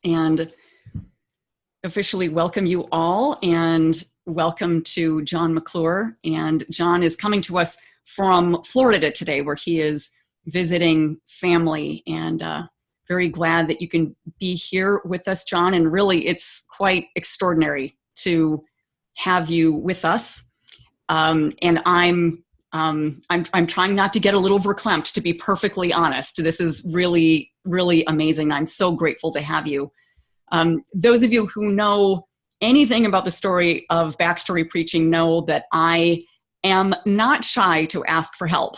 and officially welcome you all, and welcome to John McClure. And John is coming to us from Florida today, where he is visiting family, and very glad that you can be here with us, John. And really, it's quite extraordinary to have you with us. And I'm trying not to get a little verklempt, to be perfectly honest. This is really, really amazing. I'm so grateful to have you. Those of you who know anything about the story of backstory preaching know that I am not shy to ask for help.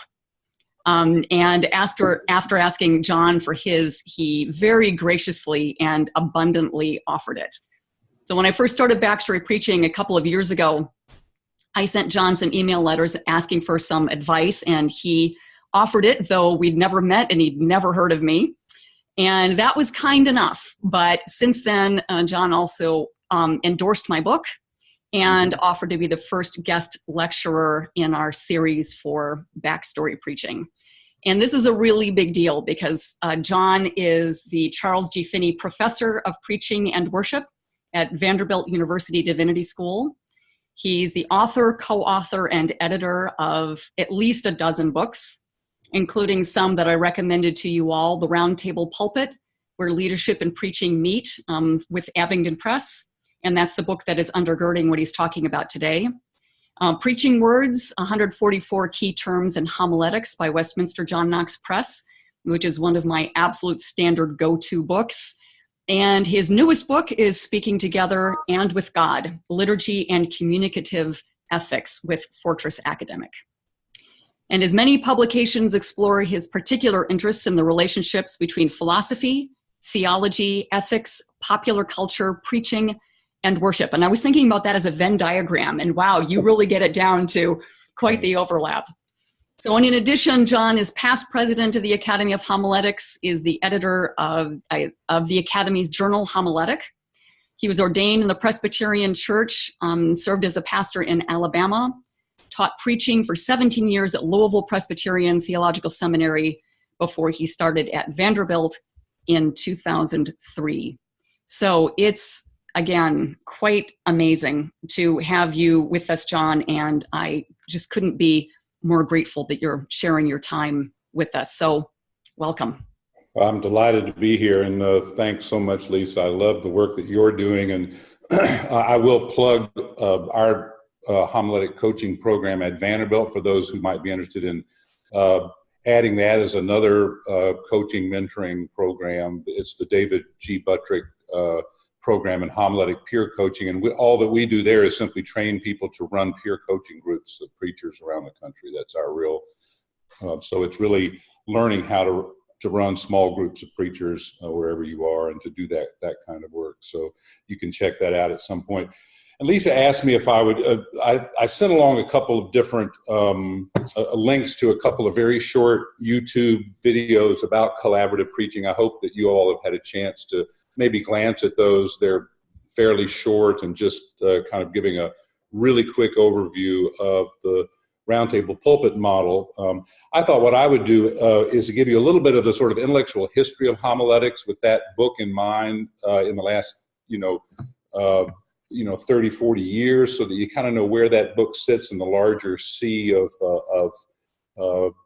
And after asking John for his, he very graciously and abundantly offered it. So when I first started backstory preaching a couple of years ago, I sent John some email letters asking for some advice, and he offered it, though we'd never met and he'd never heard of me. And that was kind enough. But since then, John also endorsed my book and offered to be the first guest lecturer in our series for backstory preaching. And this is a really big deal because John is the Charles G. Finney Professor of Preaching and Worship at Vanderbilt University Divinity School. He's the author, co-author, and editor of at least a dozen books, including some that I recommended to you all: The Roundtable Pulpit, Where Leadership and Preaching Meet, with Abingdon Press. And that's the book that is undergirding what he's talking about today. Preaching Words, 144 Key Terms and Homiletics by Westminster John Knox Press, which is one of my absolute standard go-to books. And his newest book is Speaking Together and with God, Liturgy and Communicative Ethics with Fortress Academic. And his many publications explore his particular interests in the relationships between philosophy, theology, ethics, popular culture, preaching, and worship. And I was thinking about that as a Venn diagram, and wow, you really get it down to quite the overlap. So, and in addition, John is past president of the Academy of Homiletics, is the editor of the Academy's journal, Homiletic. He was ordained in the Presbyterian Church, served as a pastor in Alabama, taught preaching for 17 years at Louisville Presbyterian Theological Seminary before he started at Vanderbilt in 2003. So it's, again, quite amazing to have you with us, John, and I just couldn't be more grateful that you're sharing your time with us. So welcome. Well, I'm delighted to be here, and thanks so much, Lisa. I love the work that you're doing, and I will plug our homiletic coaching program at Vanderbilt for those who might be interested in adding that as another coaching mentoring program. It's the David G. Buttrick program in homiletic peer coaching, and all that we do there is simply train people to run peer coaching groups of preachers around the country. That's our real, so it's really learning how to run small groups of preachers wherever you are, and to do that kind of work. So you can check that out at some point. And Lisa asked me if I would, I sent along a couple of different links to a couple of very short YouTube videos about collaborative preaching. I hope that you all have had a chance to maybe glance at those. They're fairly short and just kind of giving a really quick overview of the roundtable pulpit model. I thought what I would do is to give you a little bit of the sort of intellectual history of homiletics with that book in mind in the last, 30, 40 years, so that you kind of know where that book sits in the larger sea of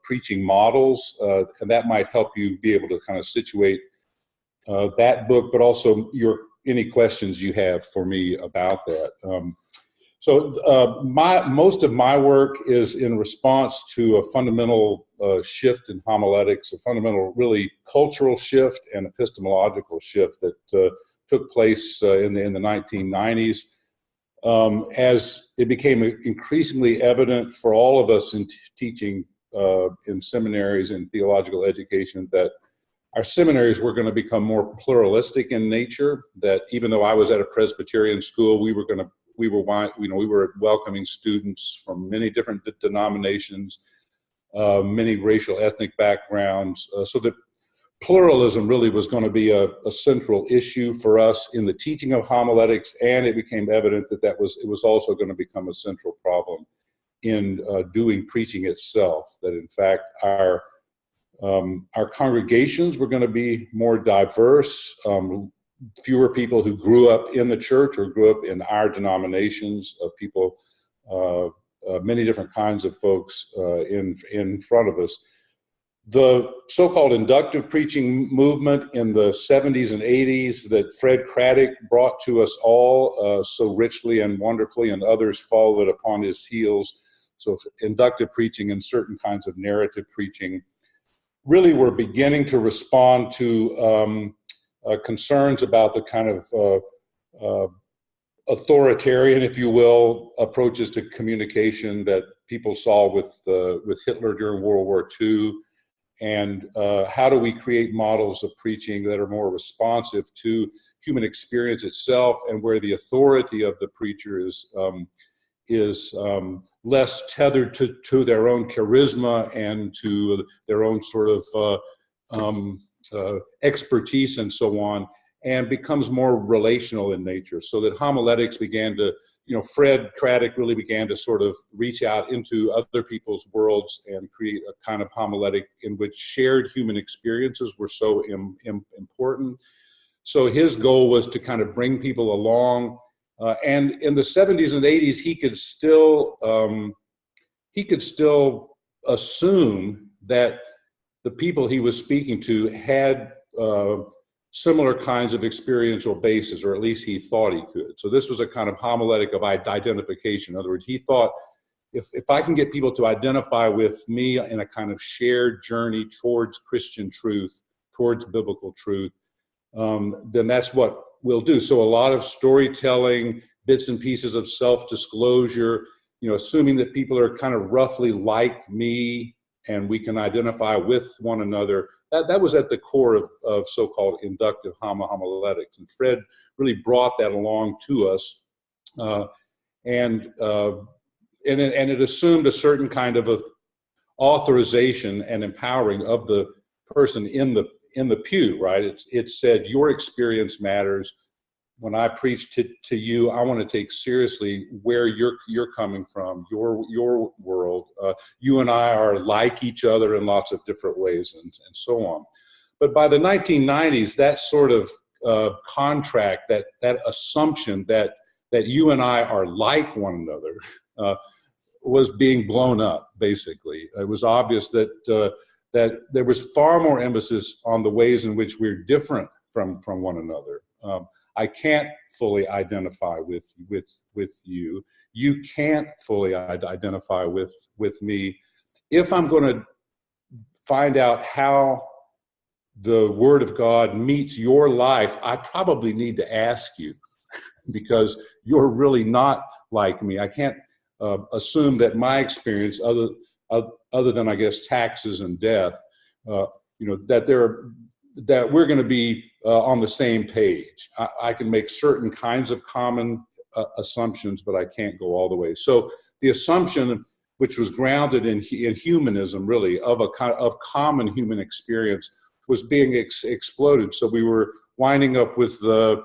preaching models. And that might help you be able to kind of situate that book, but also any questions you have for me about that. Most of my work is in response to a fundamental shift in homiletics, a fundamental, really cultural shift and epistemological shift that took place in the 1990s. As it became increasingly evident for all of us in teaching in seminaries and theological education that our seminaries were going to become more pluralistic in nature, that even though I was at a Presbyterian school, we were welcoming students from many different denominations, many racial, ethnic backgrounds, so that pluralism really was going to be a central issue for us in the teaching of homiletics, and it became evident that it was also going to become a central problem in doing preaching itself, that in fact our congregations were going to be more diverse. fewer people who grew up in the church or grew up in our denominations, people, many different kinds of folks in front of us. The so-called inductive preaching movement in the 70s and 80s that Fred Craddock brought to us all so richly and wonderfully, and others followed upon his heels. So inductive preaching and certain kinds of narrative preaching really were beginning to respond to concerns about the kind of authoritarian, if you will, approaches to communication that people saw with Hitler during World War II. And how do we create models of preaching that are more responsive to human experience itself, and where the authority of the preacher is less tethered to their own charisma and to their own sort of expertise and so on, and becomes more relational in nature. So that homiletics began to, Fred Craddock really began to sort of reach out into other people's worlds and create a kind of homiletic in which shared human experiences were so important. So his goal was to kind of bring people along. And in the 70s and 80s, he could still assume that the people he was speaking to had similar kinds of experiential bases, or at least he thought he could. So this was a kind of homiletic of identification. In other words, he thought, if I can get people to identify with me in a kind of shared journey towards Christian truth, towards biblical truth, then that's what we'll do. So a lot of storytelling, bits and pieces of self-disclosure, assuming that people are kind of roughly like me and we can identify with one another. That was at the core of so-called inductive homiletics. And Fred really brought that along to us. And it assumed a certain kind of authorization and empowering of the person in the pew, right? It said, your experience matters. When I preach to you, I want to take seriously where you're coming from, your world. You and I are like each other in lots of different ways, and so on. But by the 1990s, that sort of contract, that assumption that you and I are like one another, was being blown up. Basically, it was obvious that there was far more emphasis on the ways in which we're different from one another. I can't fully identify with you. You can't fully identify with me. If I'm going to find out how the Word of God meets your life, I probably need to ask you, because you're really not like me. I can't assume that my experience, other than I guess taxes and death, that we're going to be on the same page. I can make certain kinds of common assumptions, but I can't go all the way. So the assumption, which was grounded in humanism, really, of common human experience, was being exploded. So we were winding up with the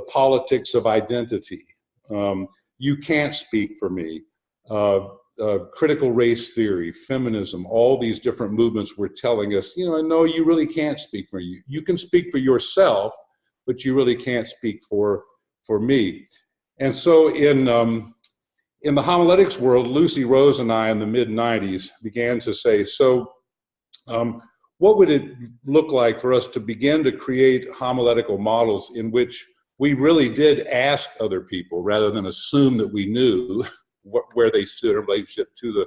politics of identity. You can't speak for me. Critical race theory, feminism, all these different movements were telling us, no, you really can't speak for you. You can speak for yourself, but you really can't speak for me. And so in the homiletics world, Lucy Rose and I in the mid-90s began to say, what would it look like for us to begin to create homiletical models in which we really did ask other people rather than assume that we knew where they stood in relationship to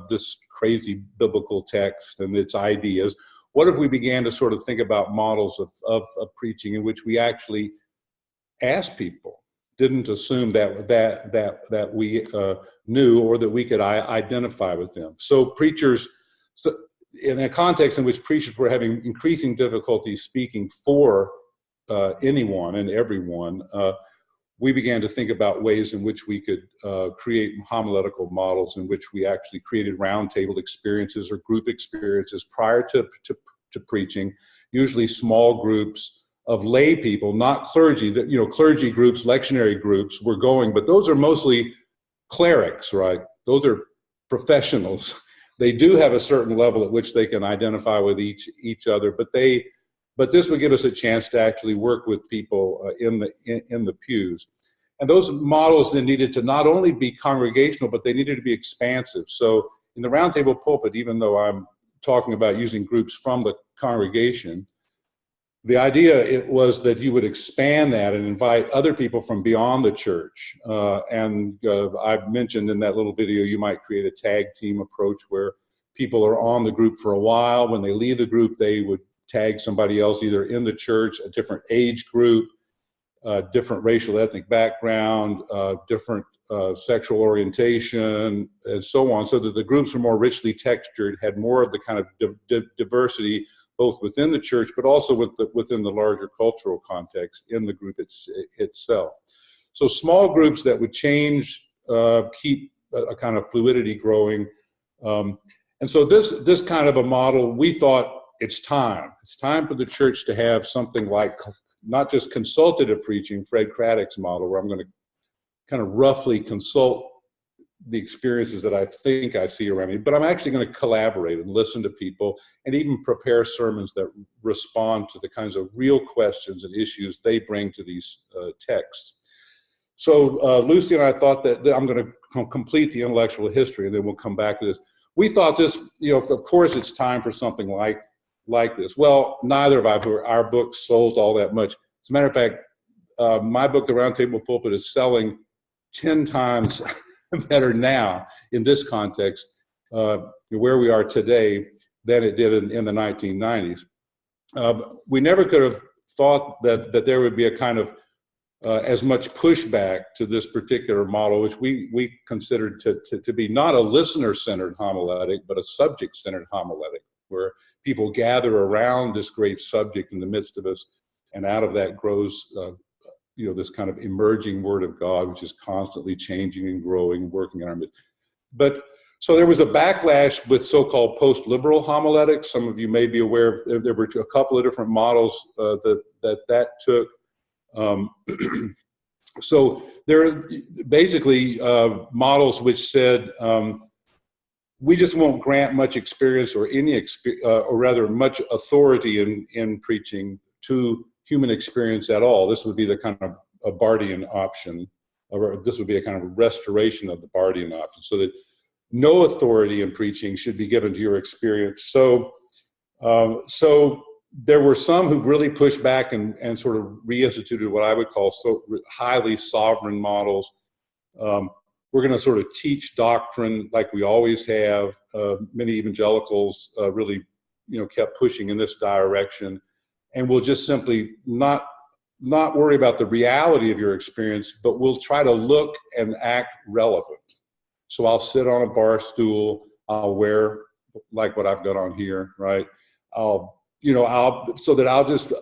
this crazy biblical text and its ideas? What if we began to sort of think about models of preaching in which we actually asked people, didn't assume that we knew or that we could identify with them? So preachers, in a context in which preachers were having increasing difficulty speaking for anyone and everyone, we began to think about ways in which we could create homiletical models in which we actually created roundtable experiences or group experiences prior to preaching, usually small groups of lay people, not clergy. Clergy groups, lectionary groups were going, but those are mostly clerics, right? Those are professionals. They do have a certain level at which they can identify with each other, but but this would give us a chance to actually work with people in the pews. And those models then needed to not only be congregational, but they needed to be expansive. So in the roundtable pulpit, even though I'm talking about using groups from the congregation, the idea it was that you would expand that and invite other people from beyond the church. I've mentioned in that little video, you might create a tag team approach where people are on the group for a while. When they leave the group, they would tag somebody else, either in the church, a different age group, different racial ethnic background, different sexual orientation, and so on, so that the groups were more richly textured, had more of the kind of diversity, both within the church, but also within the larger cultural context in the group itself. So small groups that would change, keep a kind of fluidity growing. And so this kind of a model, we thought it's time. It's time for the church to have something like not just consultative preaching, Fred Craddock's model, where I'm going to kind of roughly consult the experiences that I think I see around me, but I'm actually going to collaborate and listen to people and even prepare sermons that respond to the kinds of real questions and issues they bring to these texts. So Lucy and I thought that I'm going to complete the intellectual history, and then we'll come back to this. We thought this, of course it's time for something like this. Well, neither of our books sold all that much. As a matter of fact, my book, The Roundtable Pulpit, is selling 10 times better now in this context, where we are today, than it did in the 1990s. We never could have thought that there would be a kind of as much pushback to this particular model, which we considered to be not a listener-centered homiletic, but a subject-centered homiletic, where people gather around this great subject in the midst of us, and out of that grows this kind of emerging Word of God, which is constantly changing and growing, working in our midst. But so there was a backlash with so-called post-liberal homiletics. Some of you may be aware there were a couple of different models that took. So there are basically models which said, we just won't grant much experience or or rather much authority in preaching to human experience at all. This would be the kind of a Bardian option, or this would be a kind of restoration of the Bardian option, so that no authority in preaching should be given to your experience. So there were some who really pushed back and sort of reinstituted what I would call highly sovereign models. We're going to sort of teach doctrine like we always have. Many evangelicals really, kept pushing in this direction, and we'll just simply not worry about the reality of your experience, but we'll try to look and act relevant. So I'll sit on a bar stool. I'll wear like what I've got on here, right? I'll just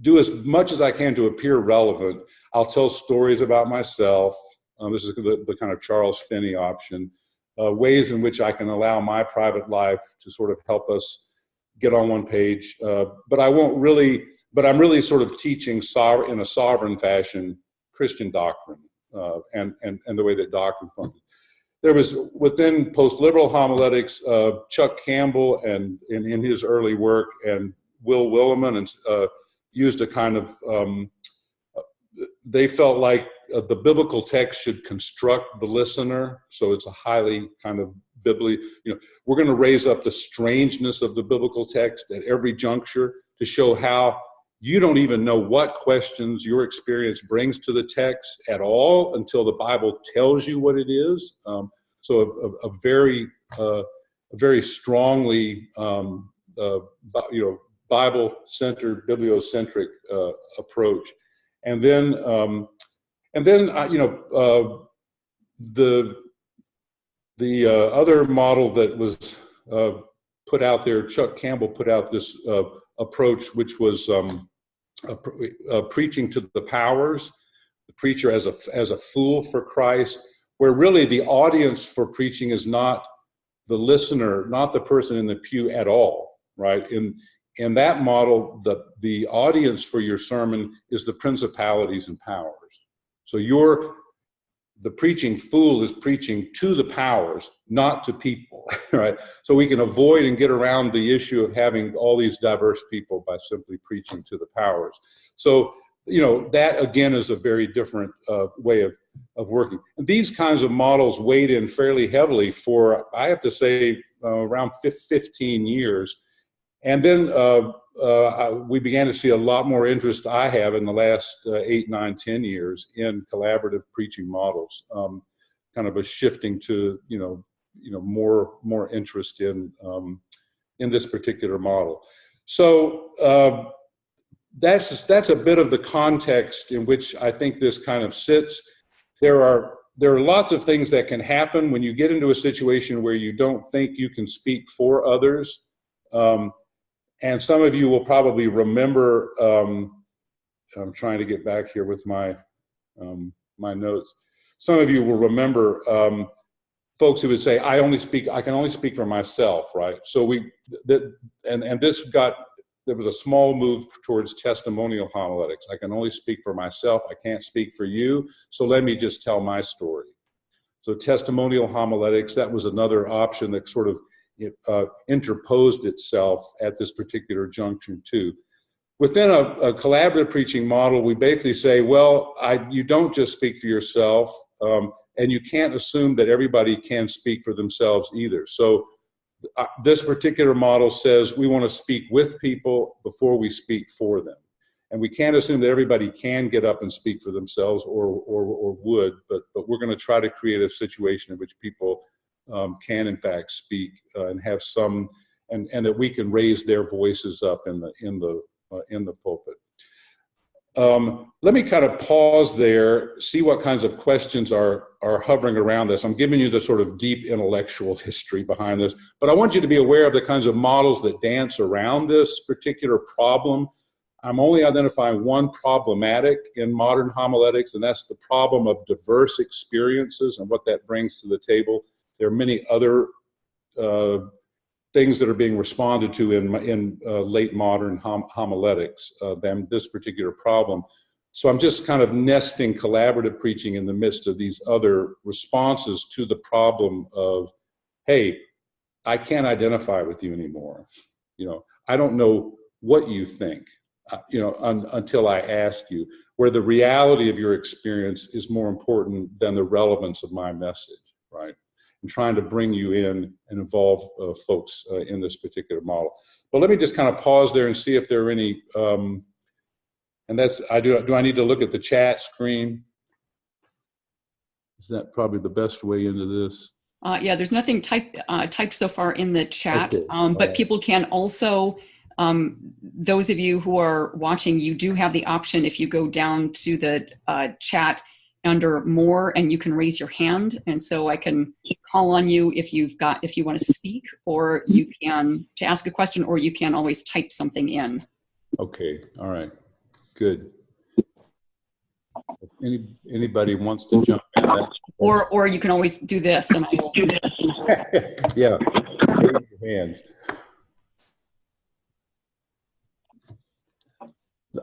do as much as I can to appear relevant. I'll tell stories about myself. This is the kind of Charles Finney option, ways in which I can allow my private life to sort of help us get on one page. But I'm really sort of teaching in a sovereign fashion Christian doctrine and the way that doctrine functions. There was, within post-liberal homiletics, Chuck Campbell and in his early work, and Will Willimon, used a kind of, they felt like the biblical text should construct the listener. So it's a highly kind of we're going to raise up the strangeness of the biblical text at every juncture to show how you don't even know what questions your experience brings to the text at all until the Bible tells you what it is. So a very strongly, Bible-centered, bibliocentric approach. And then the other model that was put out there, Chuck Campbell put out this approach, which was preaching to the powers, the preacher as a fool for Christ, where really the audience for preaching is not the listener, not the person in the pew at all, right? In that model, the audience for your sermon is the principalities and powers. So the preaching fool is preaching to the powers, not to people, right? So we can avoid and get around the issue of having all these diverse people by simply preaching to the powers. So, that again is a very different way of working. And these kinds of models weighed in fairly heavily for, I have to say, around 15 years. And then we began to see a lot more interest I have in the last 8, 9, 10 years in collaborative preaching models, kind of a shifting to, more interest in this particular model. So that's a bit of the context in which I think this kind of sits. There are lots of things that can happen when you get into a situation where you don't think you can speak for others. And some of you will probably remember, I'm trying to get back here with my notes. Some of you will remember folks who would say, I can only speak for myself, right? So there was a small move towards testimonial homiletics. I can only speak for myself. I can't speak for you. So let me just tell my story. So testimonial homiletics, that was another option that sort of interposed itself at this particular junction too. Within a collaborative preaching model, we basically say, well, you don't just speak for yourself, and you can't assume that everybody can speak for themselves either. So this particular model says we want to speak with people before we speak for them. And we can't assume that everybody can get up and speak for themselves or would, but we're going to try to create a situation in which people can in fact speak and have some, and that we can raise their voices up in the pulpit. Let me kind of pause there, see what kinds of questions are hovering around this. I'm giving you the sort of deep intellectual history behind this, but I want you to be aware of the kinds of models that dance around this particular problem. I'm only identifying one problematic in modern homiletics, and that's the problem of diverse experiences and what that brings to the table. There are many other things that are being responded to in late modern homiletics than this particular problem. So I'm just kind of nesting collaborative preaching in the midst of these other responses to the problem of, hey, I can't identify with you anymore. I don't know what you think, until I ask you, where the reality of your experience is more important than the relevance of my message, right? And trying to bring you in and involve folks in this particular model. But let me just kind of pause there and see if there are any, and that's, do I need to look at the chat screen? Is that probably the best way into this? Yeah, there's nothing typed so far in the chat, okay. But people can also, those of you who are watching, you do have the option if you go down to the chat under more, and you can raise your hand, and so I can call on you if you want to speak, or you can to ask a question, or you can always type something in. Okay, all right, good. If anybody wants to jump in, or you can always do this, and I will. Yeah, raise your hands.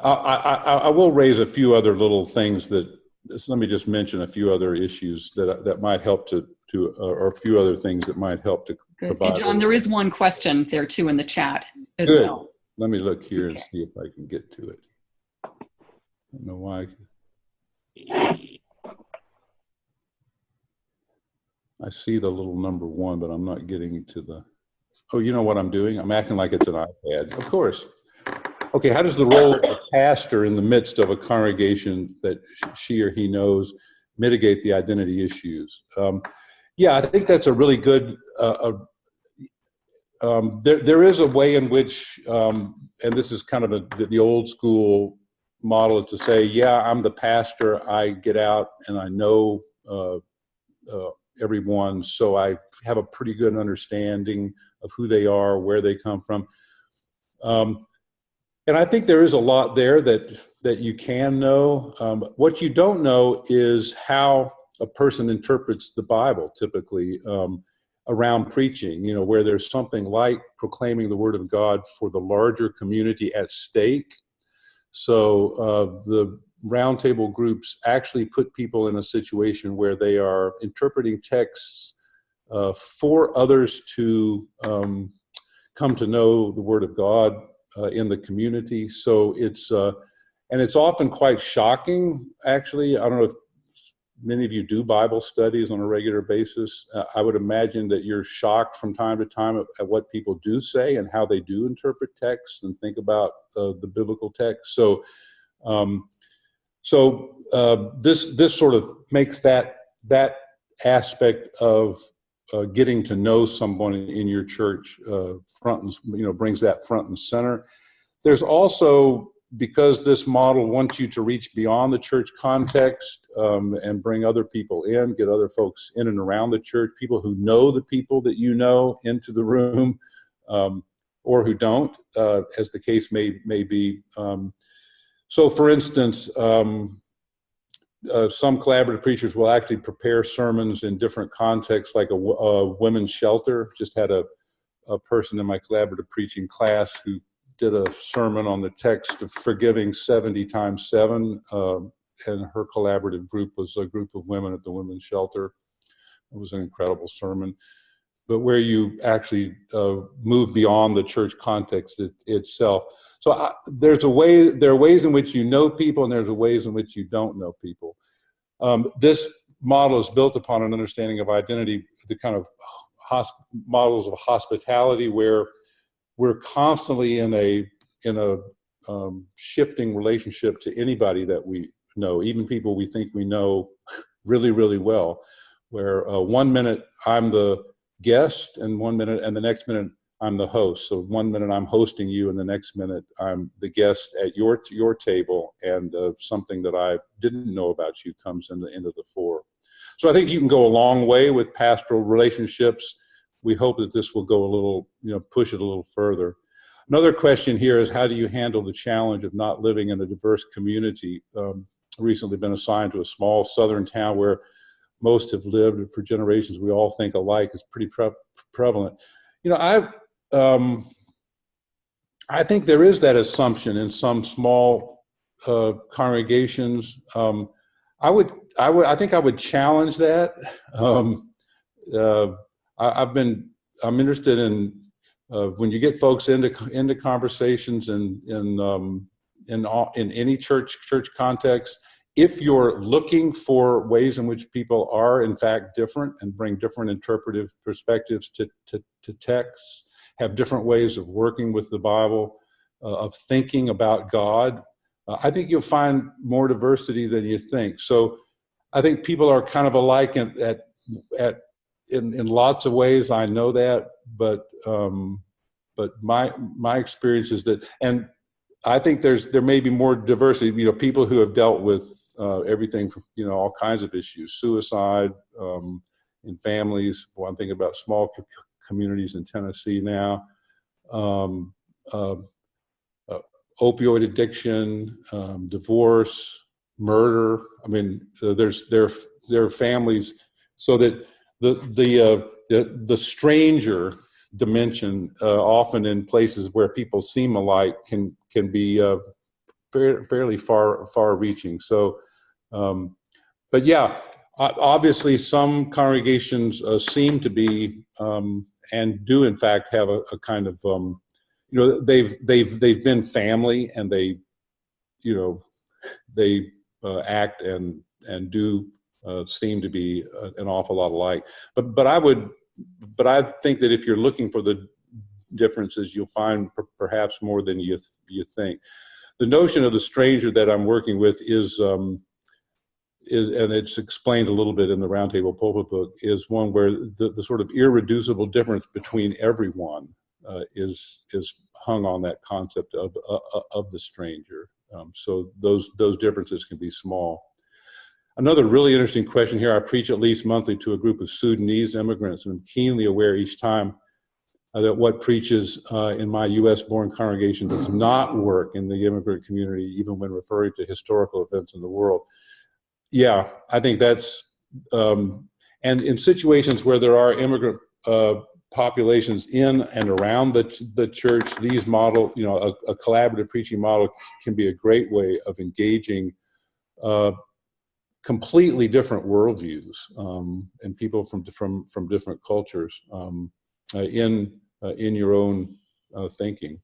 I will raise a few other little things that. Let me just mention a few other issues that might help or a few other things that might help to provide. And John, there is one question there too in the chat as Good. well. Let me look here and see if I can get to it. I don't know why. I see the little number 1, but I'm not getting to the. Oh, you know what I'm doing? I'm acting like it's an iPad. Of course. Okay, how does the role of a pastor in the midst of a congregation that she or he knows mitigate the identity issues? Yeah, I think that's a really good, there is a way in which, and this is kind of the old school model, to say, yeah, I'm the pastor, I get out and I know everyone, so I have a pretty good understanding of who they are, where they come from. And I think there is a lot there that you can know. What you don't know is how a person interprets the Bible, typically, around preaching, where there's something like proclaiming the Word of God for the larger community at stake. So roundtable groups actually put people in a situation where they are interpreting texts for others to come to know the Word of God in the community. So and it's often quite shocking, actually. I don't know if many of you do Bible studies on a regular basis. I would imagine that you're shocked from time to time at what people do say and how they do interpret texts and think about the biblical text. So, this sort of makes that aspect of getting to know someone in your church brings that front and center. There's also, because this model wants you to reach beyond the church context and bring other people in, get other folks in and around the church, people who know the people that you know into the room, or who don't, as the case may be. So, for instance, some collaborative preachers will actually prepare sermons in different contexts, like a women's shelter. Just had a person in my collaborative preaching class who did a sermon on the text of forgiving 70 times 7, and her collaborative group was a group of women at the women's shelter. It was an incredible sermon, but where you actually move beyond the church context itself. So there are ways in which you know people, and there's ways in which you don't know people. This model is built upon an understanding of identity, the kind of models of hospitality, where we're constantly in a shifting relationship to anybody that we know, even people we think we know really, really well, where 1 minute I'm the guest and the next minute I'm the host. So 1 minute I'm hosting you and the next minute I'm the guest at your table, and something that I didn't know about you comes into the fore. So I think you can go a long way with pastoral relationships. We hope that this will go a little, push it a little further. Another question here is, how do you handle the challenge of not living in a diverse community? Recently been assigned to a small southern town where most have lived for generations. We all think alike. It's pretty prevalent. I think there is that assumption in some small congregations. I think I would challenge that. I'm interested in when you get folks into conversations in any church context. If you're looking for ways in which people are in fact different and bring different interpretive perspectives to texts, have different ways of working with the Bible, of thinking about God, I think you'll find more diversity than you think. So I think people are kind of alike in lots of ways. I know that, but my experience is that, and I think there may be more diversity. People who have dealt with everything from all kinds of issues, suicide in families. Well, I'm thinking about small communities in Tennessee now. Opioid addiction, divorce, murder. I mean, there are families, so that the stranger dimension, often in places where people seem alike, can be fairly far-reaching. So, but yeah, obviously some congregations seem to be and do in fact have a kind of they've been family, and they act and do seem to be an awful lot alike. But I think that if you're looking for the differences, you'll find perhaps more than you think. The notion of the stranger that I'm working with is, and it's explained a little bit in the Roundtable Pulpit book, is one where the sort of irreducible difference between everyone is hung on that concept of the stranger. So those differences can be small. Another really interesting question here. I preach at least monthly to a group of Sudanese immigrants, and I'm keenly aware each time that what preaches in my U.S.-born congregation does not work in the immigrant community, even when referring to historical events in the world. Yeah, I think that's, and in situations where there are immigrant populations in and around the church, these model, a collaborative preaching model can be a great way of engaging completely different worldviews, and people from different cultures in your own thinking.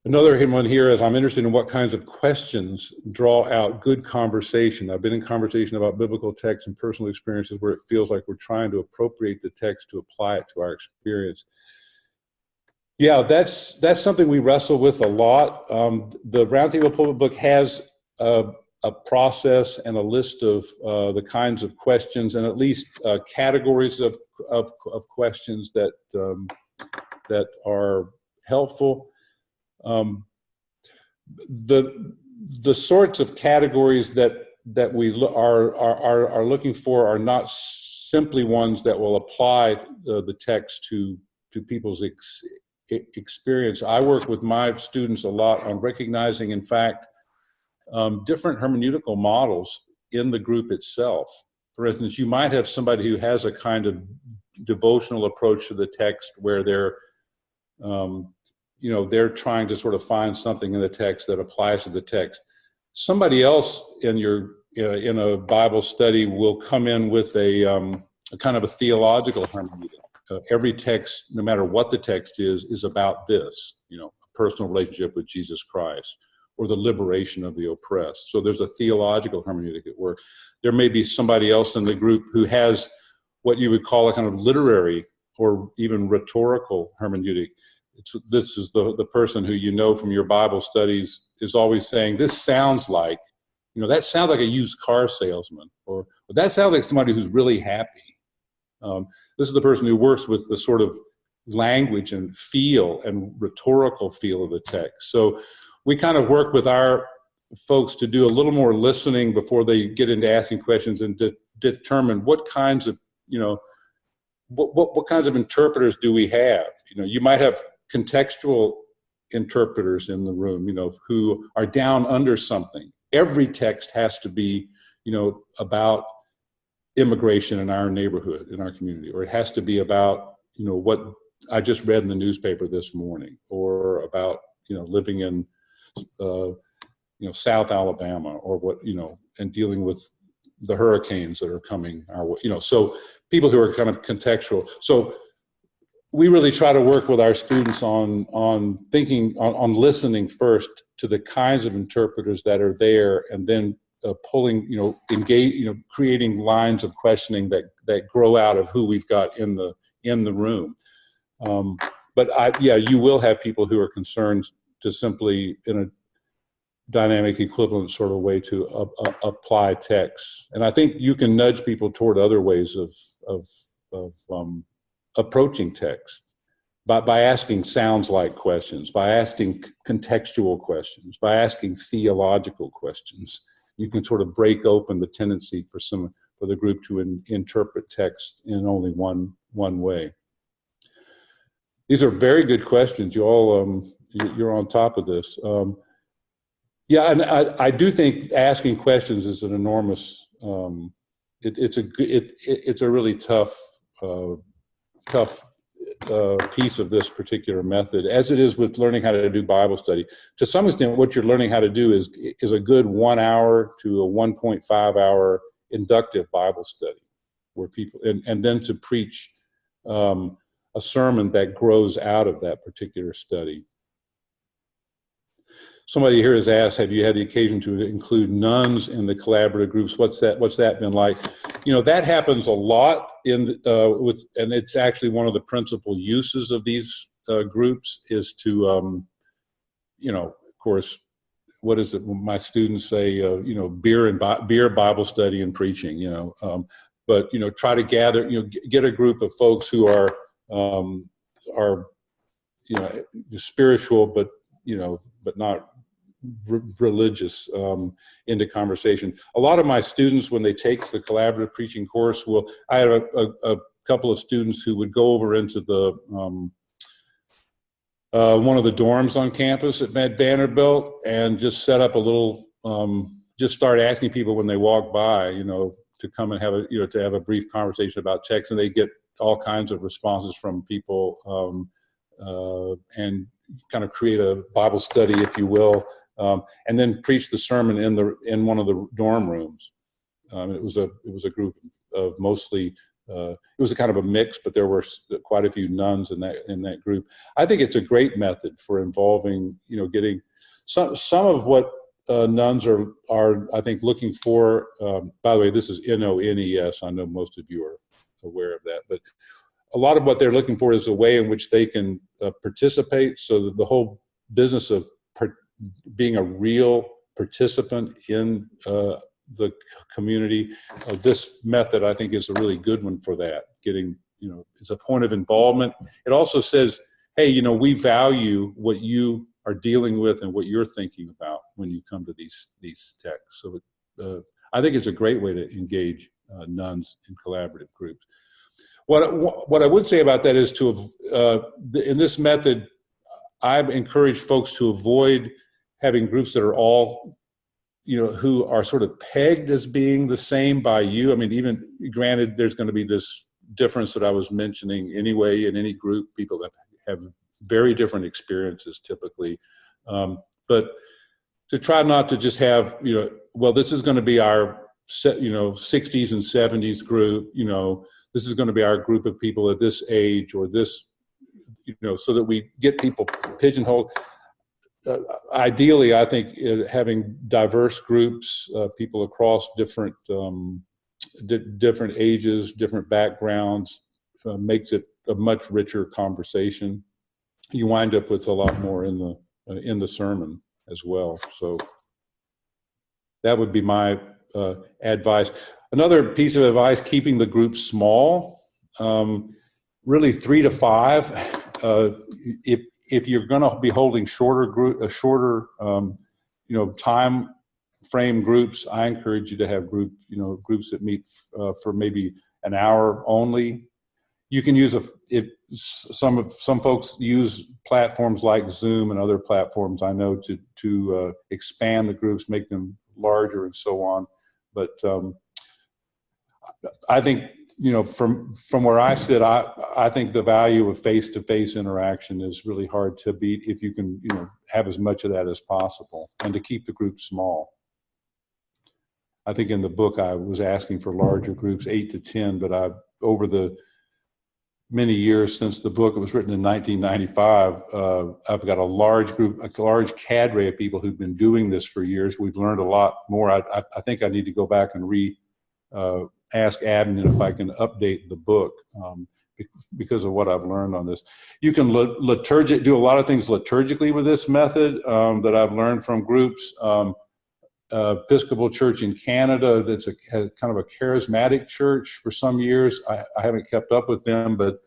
Another one here is, I'm interested in what kinds of questions draw out good conversation. I've been in conversation about biblical texts and personal experiences where it feels like we're trying to appropriate the text to apply it to our experience. Yeah, that's something we wrestle with a lot. The Roundtable Pulpit book has a process and a list of the kinds of questions, and at least categories of questions that are helpful. The sorts of categories that we are looking for are not simply ones that will apply the text to people's experience. I work with my students a lot on recognizing, in fact, different hermeneutical models in the group itself. For instance, you might have somebody who has a kind of devotional approach to the text where they're trying to sort of find something in the text that applies to the text. Somebody else in a Bible study will come in with a kind of a theological hermeneutic. Every text, no matter what the text is about this, a personal relationship with Jesus Christ, or the liberation of the oppressed. So there's a theological hermeneutic at work. There may be somebody else in the group who has what you would call a kind of literary or even rhetorical hermeneutic. This is the person who from your Bible studies is always saying, this sounds like, that sounds like a used car salesman, or that sounds like somebody who's really happy. This is the person who works with the sort of language and feel and rhetorical feel of the text. So we kind of work with our folks to do a little more listening before they get into asking questions, and to determine what kinds of, what kinds of interpreters do we have. You might have contextual interpreters in the room, who are down under something. Every text has to be, about immigration in our neighborhood, in our community, or it has to be about, what I just read in the newspaper this morning, or about, living in, South Alabama, or what, and dealing with the hurricanes that are coming our way, so people who are kind of contextual. So we really try to work with our students on thinking, on listening first to the kinds of interpreters that are there, and then pulling, creating lines of questioning that grow out of who we've got in the room. But you will have people who are concerned to simply, in a dynamic equivalent sort of way, to apply text. And I think you can nudge people toward other ways of approaching text by asking sounds-like questions, by asking contextual questions, by asking theological questions. You can sort of break open the tendency for the group to interpret text in only one way. These are very good questions. You all, you're on top of this. And I do think asking questions is an enormous. It's a really tough piece of this particular method, as it is with learning how to do Bible study. To some extent, what you're learning how to do is a good 1 hour to a 1.5 hour inductive Bible study, where people, and then to preach a sermon that grows out of that particular study. Somebody here has asked, have you had the occasion to include nuns in the collaborative groups? What's that been like? That happens a lot and it's actually one of the principal uses of these groups is to, of course, what is it? My students say, beer Bible study and preaching, but, try to gather, get a group of folks who are spiritual, but not religious, into conversation. A lot of my students, when they take the collaborative preaching course, I have a couple of students who would go over into the one of the dorms on campus at Vanderbilt and just set up a little, just start asking people when they walk by, to come and have to have a brief conversation about text, and they get all kinds of responses from people, and kind of create a Bible study, if you will, and then preached the sermon in one of the dorm rooms. It was a group of mostly. It was a kind of a mix, but there were quite a few nuns in that group. I think it's a great method for involving, getting some of what nuns are I think looking for. By the way, this is NONES. I know most of you are aware of that, but a lot of what they're looking for is a way in which they can participate. So that the whole business of being a real participant in the community, this method I think is a really good one for that. Getting, it's a point of involvement. It also says, hey, we value what you are dealing with and what you're thinking about when you come to these texts. So I think it's a great way to engage nuns in collaborative groups. What I would say about that is in this method, I encourage folks to avoid having groups that are all who are sort of pegged as being the same by you. I mean, even granted, there's going to be this difference that I was mentioning anyway in any group. People that have very different experiences typically. But to try not to just have, well, this is going to be our, 60s and 70s group, this is going to be our group of people at this age or this, so that we get people pigeonholed. Ideally, I think having diverse groups, people across different ages, different backgrounds, makes it a much richer conversation. You wind up with a lot more in the sermon as well. So that would be my advice. Another piece of advice: keeping the group small, really 3 to 5. If you're going to be holding shorter time frame groups, I encourage you to have groups that meet for maybe an hour only. You can use some folks use platforms like Zoom and other platforms I know to expand the groups, make them larger and so on. But I think, from where I sit, I think the value of face-to-face interaction is really hard to beat if you can, have as much of that as possible, and to keep the group small. I think in the book I was asking for larger groups, 8 to 10, but over the many years since the book, it was written in 1995, I've got a large group, a large cadre of people who've been doing this for years. We've learned a lot more. I think I need to go back and ask Abden if I can update the book because of what I've learned on this. You can do a lot of things liturgically with this method that I've learned from groups. Episcopal Church in Canada, that's kind of a charismatic church for some years. I haven't kept up with them, but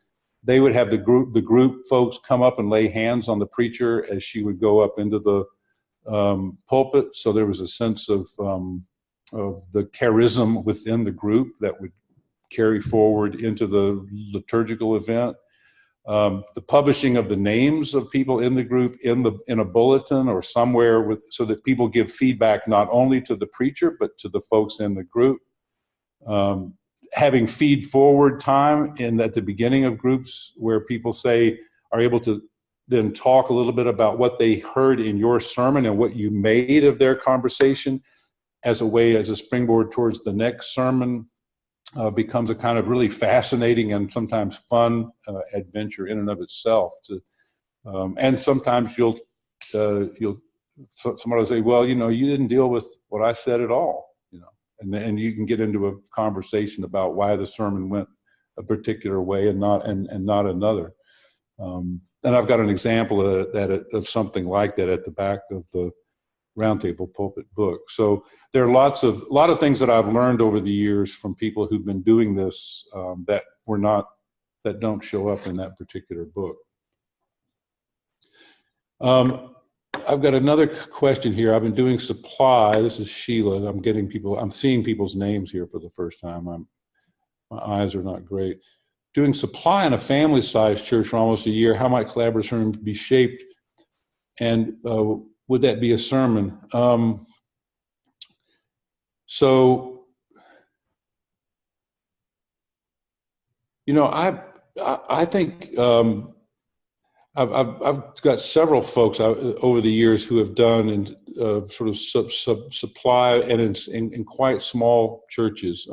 they would have the group folks come up and lay hands on the preacher as she would go up into the pulpit. So there was a sense of the charism within the group that would carry forward into the liturgical event. The publishing of the names of people in the group in a bulletin or somewhere so that people give feedback not only to the preacher but to the folks in the group. Having feed forward time at the beginning of groups where people are able to then talk a little bit about what they heard in your sermon and what you made of their conversation as a springboard towards the next sermon. Becomes a kind of really fascinating and sometimes fun adventure in and of itself. And sometimes somebody will say, well, you didn't deal with what I said at all, and then you can get into a conversation about why the sermon went a particular way and not another. And I've got an example of something like that at the back of the Roundtable Pulpit book. So there are a lot of things that I've learned over the years from people who've been doing this that don't show up in that particular book. I've got another question here. I've been doing supply. This is Sheila. I'm seeing people's names here for the first time. My eyes are not great. Doing supply in a family-sized church for almost a year. How might collaborative sermon be shaped? And would that be a sermon? So, I think I've got several folks over the years who have done and sort of supply and in quite small churches,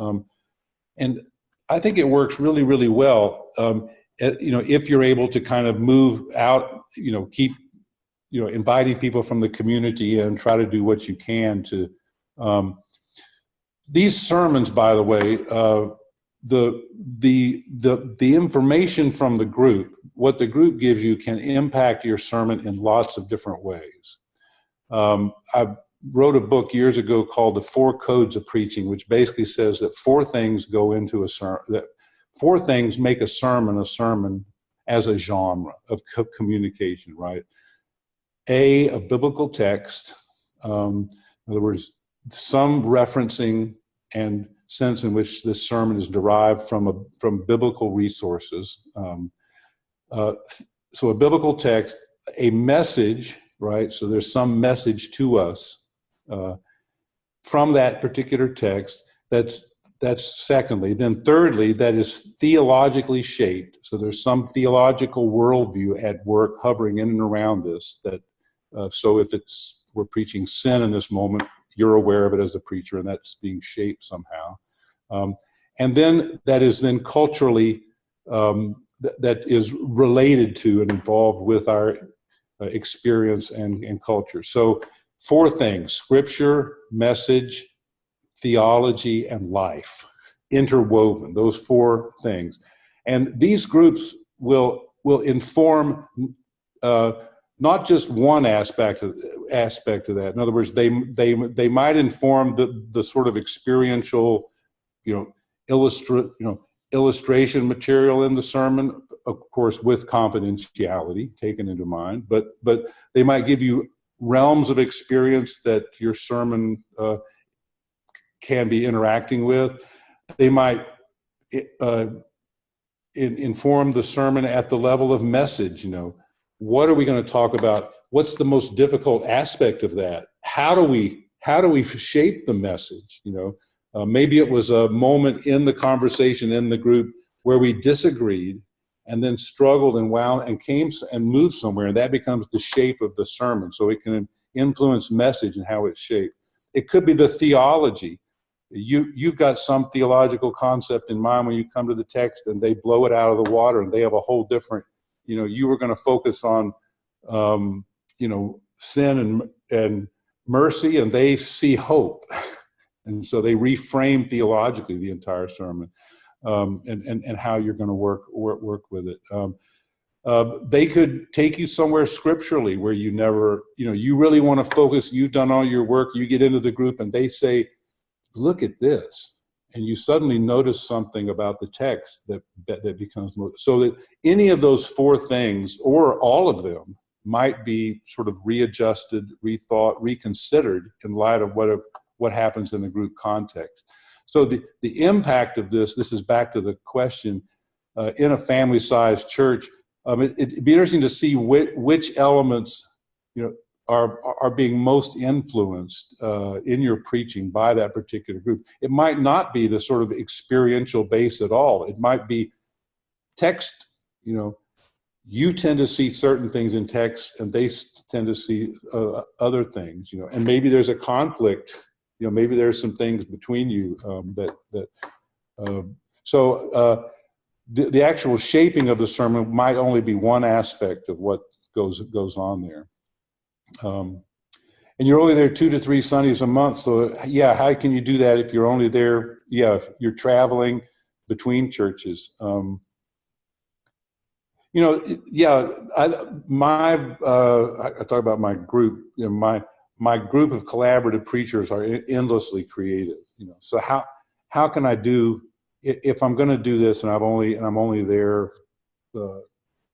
and I think it works really, really well. If you're able to kind of move out, keep inviting people from the community and try to do what you can to. These sermons, by the way, the information from the group, what the group gives you, can impact your sermon in lots of different ways. I wrote a book years ago called The Four Codes of Preaching, which basically says that four things go into a sermon, that four things make a sermon as a genre of communication, right? A biblical text, in other words, some referencing and sense in which this sermon is derived from biblical resources. So a biblical text, a message, right? So there's some message to us from that particular text. That's secondly. Then thirdly, that is theologically shaped. So there's some theological worldview at work hovering in and around this. So if we're preaching sin in this moment, you're aware of it as a preacher, and that's being shaped somehow. And then that is then culturally, that is related to and involved with our experience and culture. So four things: Scripture, message, theology, and life, interwoven, those four things. And these groups will inform not just one aspect of that. In other words, they might inform the sort of experiential, illustration material in the sermon, of course, with confidentiality taken into mind. But they might give you realms of experience that your sermon can be interacting with. They might inform the sermon at the level of message. What are we going to talk about? What's the most difficult aspect of that? How do we shape the message? Maybe it was a moment in the conversation in the group where we disagreed and then struggled and wound and came and moved somewhere, and that becomes the shape of the sermon. So it can influence message and how it's shaped. It could be the theology. You've got some theological concept in mind when you come to the text, and they blow it out of the water, and they have a whole different. You were going to focus on, sin and mercy, and they see hope. And so they reframe theologically the entire sermon, and how you're going to work with it. They could take you somewhere scripturally where you never, you really want to focus. You've done all your work. You get into the group, and they say, "Look at this." And you suddenly notice something about the text that becomes more, so that any of those four things, or all of them, might be sort of readjusted, rethought, reconsidered in light of what happens in the group context. So the impact of this is back to the question, in a family-sized church, it'd be interesting to see which elements, are being most influenced in your preaching by that particular group. It might not be the sort of experiential base at all. It might be text. You tend to see certain things in text, and they tend to see other things. And maybe there's a conflict. Maybe there's some things between you the actual shaping of the sermon might only be one aspect of what goes on there. And you're only there 2 to 3 Sundays a month. So how can you do that if you're only there? You're traveling between churches. I talk about my group. My group of collaborative preachers are endlessly creative. So how can I do, if I'm going to do this and I'm only there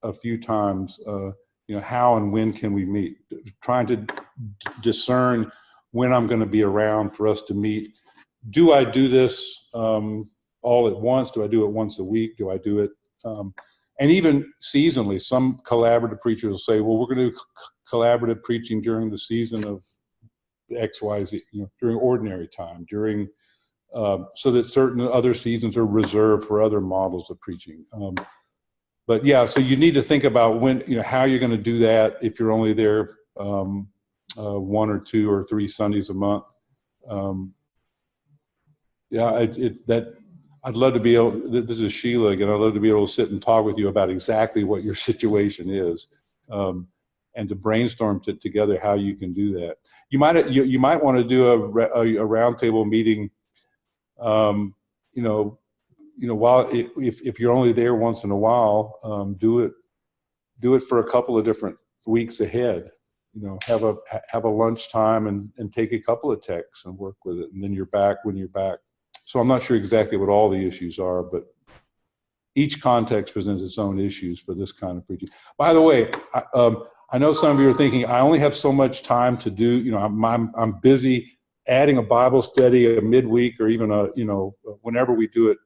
a few times? How and when can we meet? Trying to discern when I'm going to be around for us to meet. Do I do this all at once? Do I do it once a week? Do I do it? And even seasonally, some collaborative preachers will say, well, we're going to do collaborative preaching during the season of X, Y, Z, during ordinary time, so that certain other seasons are reserved for other models of preaching. but yeah, so you need to think about when, how you're going to do that if you're only there 1 or 2 or 3 Sundays a month. Yeah, I'd love to be able, this is Sheila again, I'd love to be able to sit and talk with you about exactly what your situation is, and to brainstorm together how you can do that. You might want to do a roundtable meeting, while if you're only there once in a while, do it for a couple of different weeks ahead. Have a lunchtime and take a couple of texts and work with it, and then you're back when you're back. So I'm not sure exactly what all the issues are, but each context presents its own issues for this kind of preaching. By the way, I know some of you are thinking, I only have so much time to do. I'm busy adding a Bible study a midweek or even whenever we do it.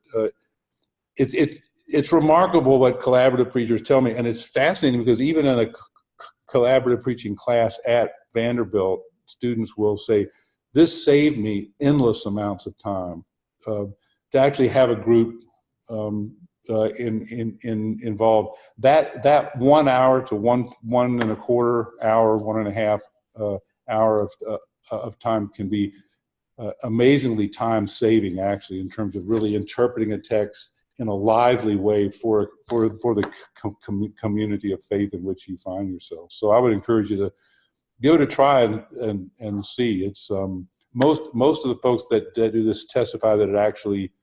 It's remarkable what collaborative preachers tell me, and it's fascinating because even in a collaborative preaching class at Vanderbilt, students will say, "This saved me endless amounts of time." To actually have a group involved, that 1 hour to one and a quarter hour, 1.5 hour of time can be amazingly time saving, actually, in terms of really interpreting a text in a lively way for the community of faith in which you find yourself. So I would encourage you to give it a try and see. It's most of the folks that do this testify that it actually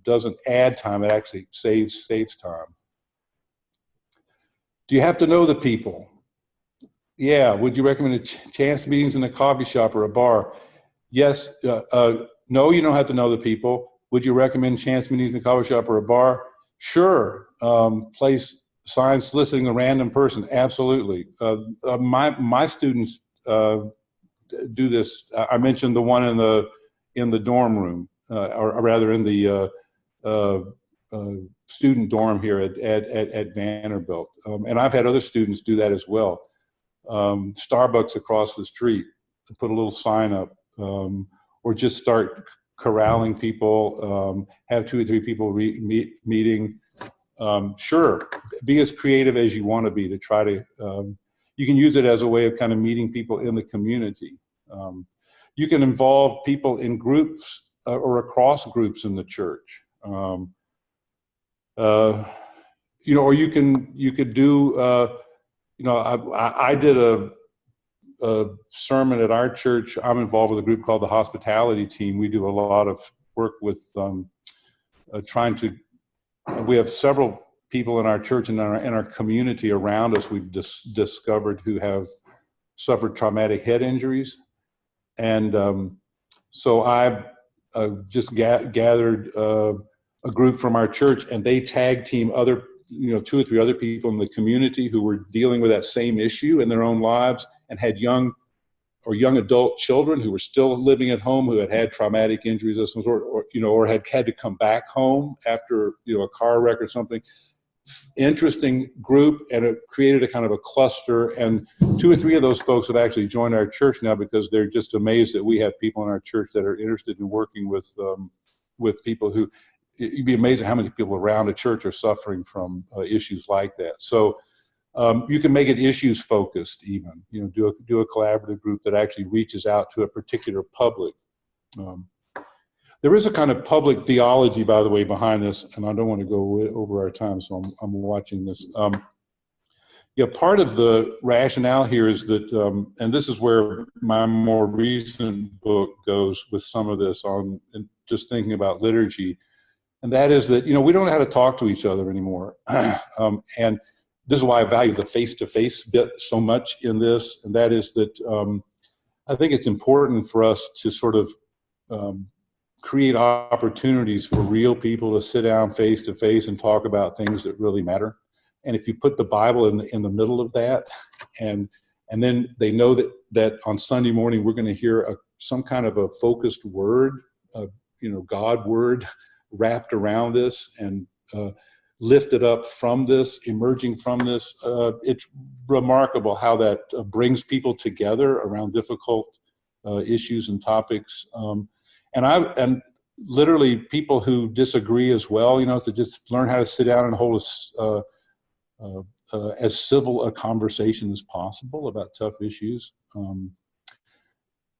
doesn't add time; it actually saves time. Do you have to know the people? Yeah. Would you recommend chance meetings in a coffee shop or a bar? Yes. No, you don't have to know the people. Would you recommend chance meetings in a coffee shop or a bar? Sure. Place signs soliciting a random person. Absolutely. My students do this. I mentioned the one in the dorm room, or rather in the student dorm here at Vanderbilt. And I've had other students do that as well. Starbucks across the street, put a little sign up, or just start corralling people, have 2 or 3 people meeting. Sure, be as creative as you want to be to try to, you can use it as a way of kind of meeting people in the community. You can involve people in groups or across groups in the church. Or you could do, I did a sermon at our church. I'm involved with a group called the Hospitality Team. We do a lot of work with we have several people in our church and in our community around us we've discovered who have suffered traumatic head injuries. And so I just gathered a group from our church, and they tag team other, 2 or 3 other people in the community who were dealing with that same issue in their own lives and had young adult children who were still living at home, who had traumatic injuries of some sort, or had to come back home after, a car wreck or something. Interesting group, and it created a kind of a cluster, and 2 or 3 of those folks have actually joined our church now because they're just amazed that we have people in our church that are interested in working with people who, you'd be amazed at how many people around a church are suffering from issues like that. So you can make it issues focused even, do a collaborative group that actually reaches out to a particular public. There is a kind of public theology, by the way, behind this, and I don't want to go over our time, so I'm watching this. Part of the rationale here is that, and this is where my more recent book goes with some of this on just thinking about liturgy, and that is that, we don't know how to talk to each other anymore. And this is why I value the face-to-face bit so much in this, and that is that I think it's important for us to sort of create opportunities for real people to sit down face-to-face and talk about things that really matter. And if you put the Bible in the middle of that, and then they know that on Sunday morning we're going to hear some kind of a focused word, God word wrapped around this and lifted up from this, emerging from this. It's remarkable how that brings people together around difficult issues and topics. And literally people who disagree as well, to just learn how to sit down and hold as civil a conversation as possible about tough issues.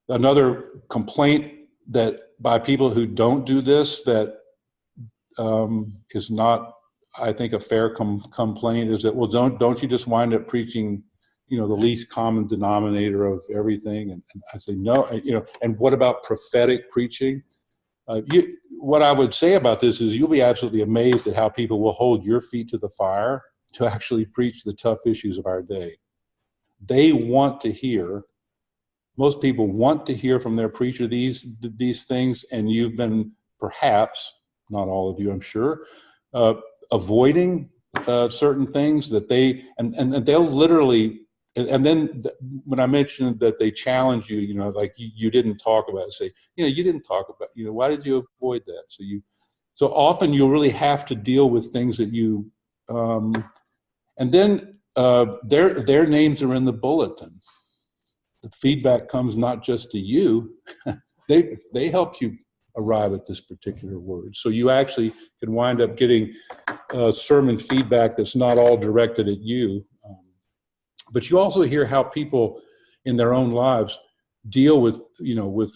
Another complaint that by people who don't do this that is not, I think, a fair complaint is that, well, don't you just wind up preaching, the least common denominator of everything? And I say, no, and what about prophetic preaching? What I would say about this is you'll be absolutely amazed at how people will hold your feet to the fire to actually preach the tough issues of our day. They want to hear, most people want to hear from their preacher these things, and you've been, perhaps, not all of you, I'm sure, avoiding certain things that and they'll literally, and then when I mentioned that they challenge you, like you didn't talk about it, say, you didn't talk about, why did you avoid that? So often you'll really have to deal with things that you, and then their names are in the bulletin. The feedback comes not just to you, they helped you arrive at this particular word. So you actually can wind up getting sermon feedback that's not all directed at you. But you also hear how people in their own lives deal with, with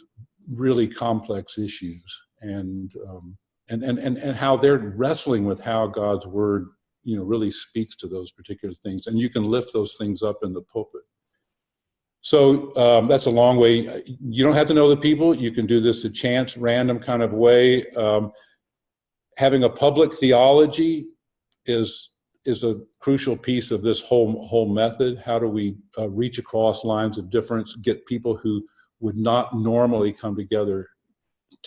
really complex issues, and how they're wrestling with how God's word, really speaks to those particular things. And you can lift those things up in the pulpit. So that's a long way. You don't have to know the people. You can do this a chance, random kind of way. Having a public theology is a crucial piece of this whole method. How do we reach across lines of difference, get people who would not normally come together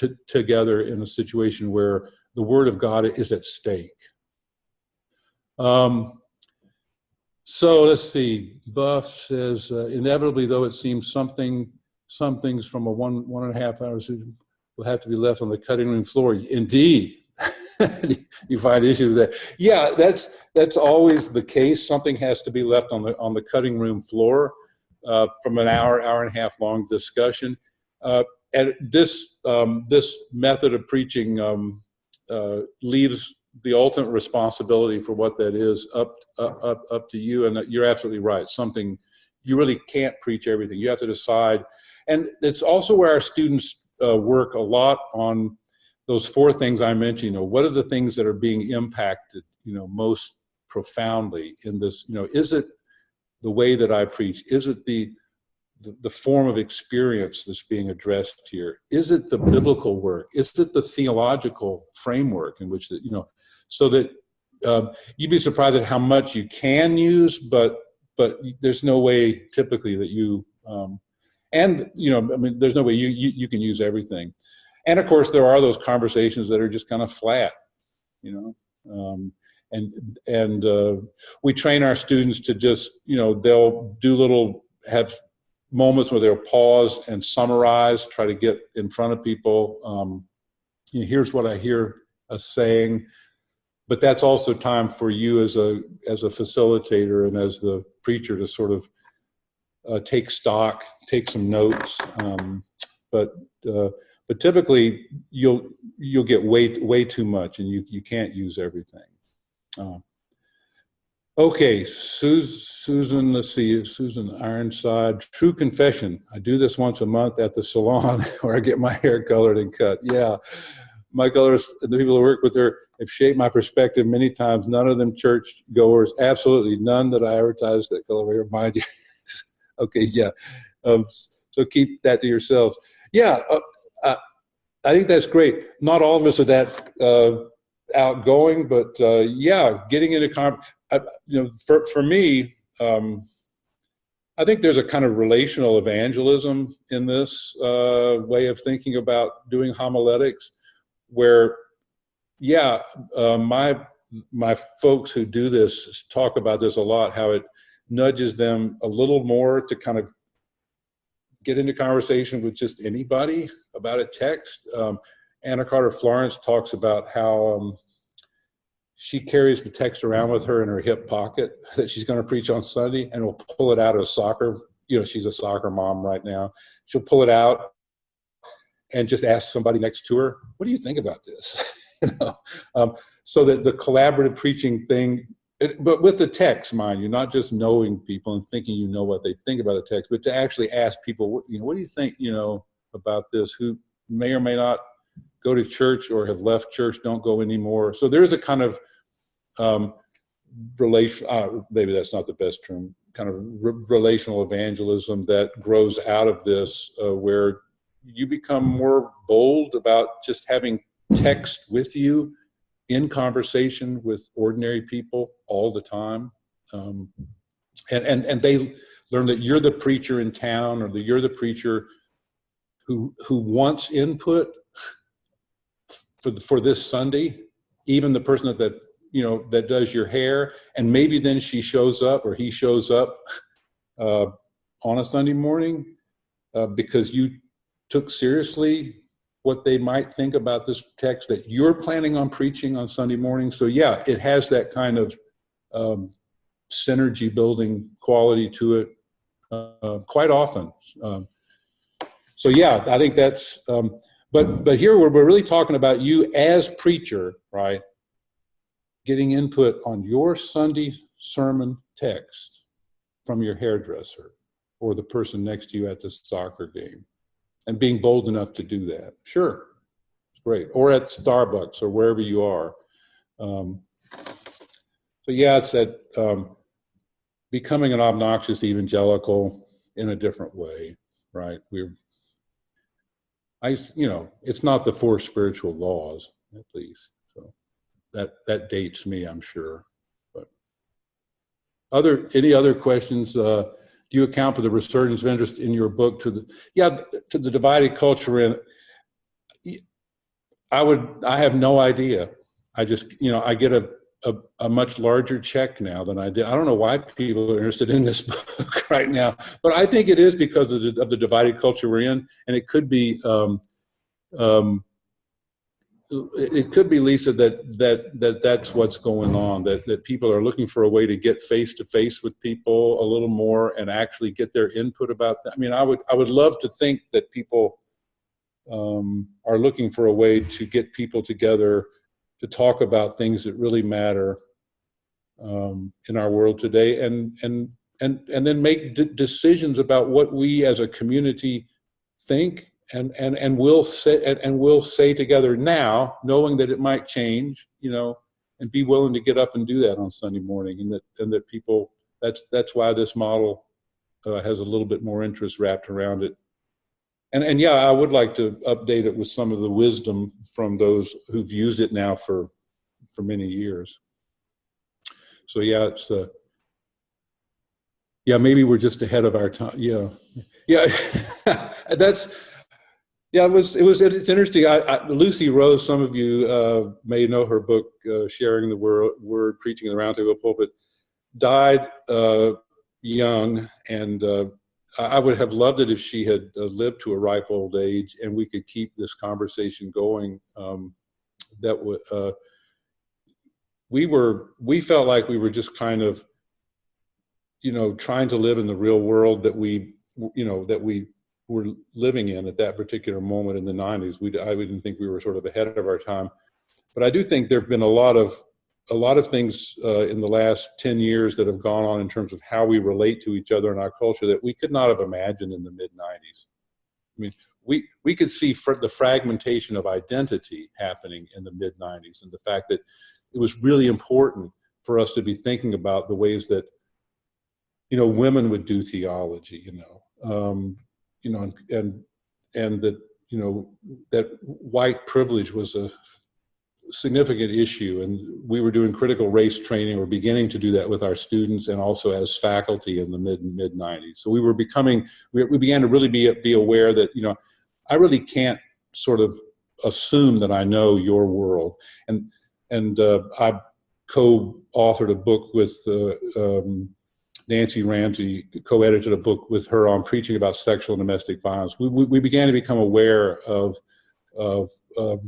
in a situation where the Word of God is at stake? So let's see. Buff says, inevitably, though it seems some things from a one and a half hours will have to be left on the cutting room floor. Indeed. You find issues with that. Yeah, that's always the case. Something has to be left on the cutting room floor from an hour and a half long discussion. And this method of preaching leaves the ultimate responsibility for what that is up to you. And you're absolutely right. Something you really can't preach everything. You have to decide. And it's also where our students work a lot on those four things I mentioned. What are the things that are being impacted, most profoundly in this? Is it the way that I preach? Is it the form of experience that's being addressed here? Is it the biblical work? Is it the theological framework in which so that you'd be surprised at how much you can use, but there's no way typically that you there's no way you can use everything. And of course, there are those conversations that are just kind of flat, and we train our students to just, they'll have moments where they'll pause and summarize, try to get in front of people. Here's what I hear us saying, but that's also time for you as a facilitator and as the preacher to sort of take stock, take some notes, but typically you'll get way too much, and you can't use everything. Okay, Susan, let's see, Susan Ironside. True confession, I do this once a month at the salon where I get my hair colored and cut. Yeah, my colors, the people who work with her have shaped my perspective many times. None of them church goers, absolutely none that I advertise that color hair, mind you. Okay, yeah. So keep that to yourselves. Yeah. I think that's great. Not all of us are that outgoing, but getting into for me, I think there's a kind of relational evangelism in this way of thinking about doing homiletics, where my folks who do this talk about this a lot, how it nudges them a little more to kind of get into conversation with just anybody about a text. Anna Carter Florence talks about how she carries the text around with her in her hip pocket that she's going to preach on Sunday, and will pull it out of soccer. She's a soccer mom right now. She'll pull it out and just ask somebody next to her, what do you think about this? So that the collaborative preaching thing But with the text, mind you, not just knowing people and thinking you know what they think about the text, but to actually ask people, what do you think, about this, who may or may not go to church or have left church, don't go anymore. So there's a kind of maybe that's not the best term, kind of relational evangelism that grows out of this, where you become more bold about just having text with you in conversation with ordinary people all the time. And they learn that you're the preacher in town, or that you're the preacher who wants input for this Sunday, even the person that does your hair, and maybe then she shows up or he shows up on a Sunday morning because you took seriously what they might think about this text that you're planning on preaching on Sunday morning. So yeah, it has that kind of synergy building quality to it quite often. So yeah, I think that's, but here we're really talking about you as preacher, right? Getting input on your Sunday sermon text from your hairdresser or the person next to you at the soccer game, and being bold enough to do that. Sure, it's great. Or at Starbucks or wherever you are. So yeah, it's that becoming an obnoxious evangelical in a different way, right? It's not the four spiritual laws, at least. So that dates me, I'm sure. But any other questions? Do you account for the resurgence of interest in your book to the divided culture? And I have no idea. I just, I get a much larger check now than I did. I don't know why people are interested in this book right now, but I think it is because of the divided culture we're in, and it could be, Lisa, that's what's going on. That people are looking for a way to get face to face with people a little more and actually get their input about that. I mean, I would love to think that people are looking for a way to get people together to talk about things that really matter in our world today, and then make decisions about what we as a community think and we'll say together now, knowing that it might change, and be willing to get up and do that on Sunday morning, and that people, that's why this model has a little bit more interest wrapped around it. And yeah, I would like to update it with some of the wisdom from those who've used it now for many years. So yeah, it's maybe we're just ahead of our time. Yeah. It's interesting. Lucy Rose, some of you may know her book, Sharing the Word, Preaching in the Roundtable Pulpit, died young, and I would have loved it if she had lived to a ripe old age, and we could keep this conversation going. We felt like we were just kind of, trying to live in the real world that we were living in at that particular moment in the 90s. I didn't think we were sort of ahead of our time, but I do think there have been a lot of things in the last 10 years that have gone on in terms of how we relate to each other in our culture that we could not have imagined in the mid-90s. I mean, we could see the fragmentation of identity happening in the mid-90s, and the fact that it was really important for us to be thinking about the ways that, women would do theology, and that, that white privilege was a significant issue, and we were doing critical race training, or beginning to do that with our students and also as faculty in the mid-90s. So we began to really be aware that, I really can't sort of assume that I know your world. And I co-authored a book with Nancy Ramsey, co-edited a book with her on preaching about sexual and domestic violence. We began to become aware of